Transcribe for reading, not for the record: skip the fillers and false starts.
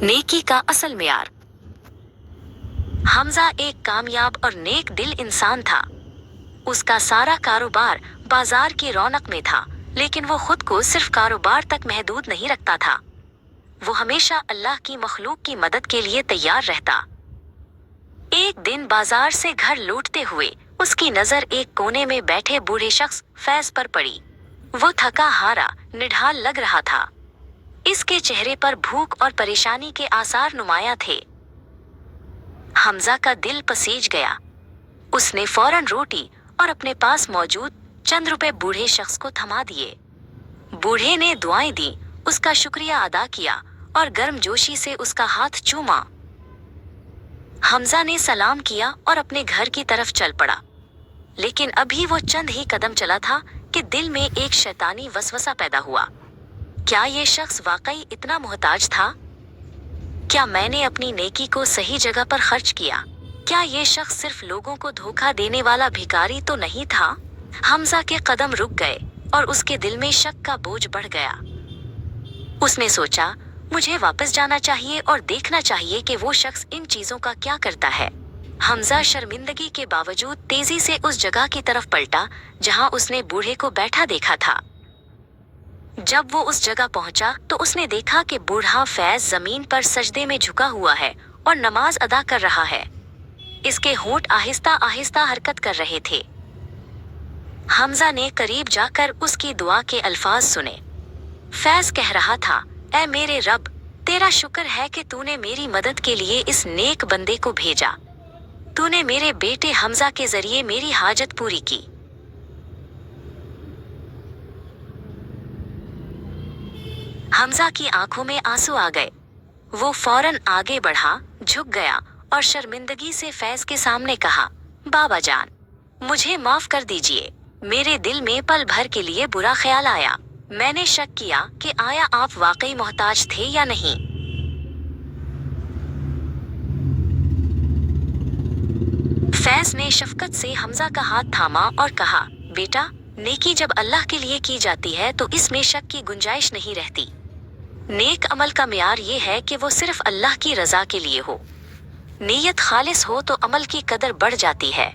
नेकी का असल मेयार। हमजा एक कामयाब और नेक दिल इंसान था। उसका सारा कारोबार बाजार की रौनक में था, लेकिन वो खुद को सिर्फ कारोबार तक महदूद नहीं रखता था। वो हमेशा अल्लाह की मखलूक की मदद के लिए तैयार रहता। एक दिन बाजार से घर लौटते हुए उसकी नजर एक कोने में बैठे बूढ़े शख्स फैज पर पड़ी। वो थका हारा निढाल लग रहा था। इसके चेहरे पर भूख और परेशानी के आसार नुमाया थे। हमजा का दिल पसीज गया। उसने फौरन रोटी और अपने पास मौजूद चंद रुपए बूढ़े शख्स को थमा दिए। बूढ़े ने दुआएं दी, उसका शुक्रिया अदा किया और गर्मजोशी से उसका हाथ चूमा। हमजा ने सलाम किया और अपने घर की तरफ चल पड़ा। लेकिन अभी वो चंद ही कदम चला था कि दिल में एक शैतानी वसवसा पैदा हुआ। क्या ये शख्स वाकई इतना मोहताज था? क्या मैंने अपनी नेकी को सही जगह पर खर्च किया? क्या ये शख्स सिर्फ लोगों को धोखा देने वाला भिखारी तो नहीं था? हमजा के कदम रुक गए और उसके दिल में शक का बोझ बढ़ गया। उसने सोचा, मुझे वापस जाना चाहिए और देखना चाहिए कि वो शख्स इन चीजों का क्या करता है। हमजा शर्मिंदगी के बावजूद तेजी से उस जगह की तरफ पलटा जहां उसने बूढ़े को बैठा देखा था। जब वो उस जगह पहुंचा तो उसने देखा कि बूढ़ा फैज जमीन पर सजदे में झुका हुआ है और नमाज अदा कर रहा है। इसके होंठ आहिस्ता आहिस्ता हरकत कर रहे थे। हमजा ने करीब जाकर उसकी दुआ के अल्फाज सुने। फैज कह रहा था, ऐ मेरे रब, तेरा शुक्र है कि तूने मेरी मदद के लिए इस नेक बंदे को भेजा। तूने मेरे बेटे हमजा के जरिए मेरी हाजत पूरी की। हमजा की आंखों में आंसू आ गए। वो फौरन आगे बढ़ा, झुक गया और शर्मिंदगी से फैज के सामने कहा, बाबा जान, मुझे माफ कर दीजिए। मेरे दिल में पल भर के लिए बुरा ख्याल आया। मैंने शक किया कि आया आप वाकई मोहताज थे या नहीं। फैज ने शफकत से हमजा का हाथ थामा और कहा, बेटा, नेकी जब अल्लाह के लिए की जाती है तो इसमें शक की गुंजाइश नहीं रहती। नेक अमल का मियार ये है कि वो सिर्फ अल्लाह की रजा के लिए हो। नीयत खालिस हो तो अमल की कदर बढ़ जाती है।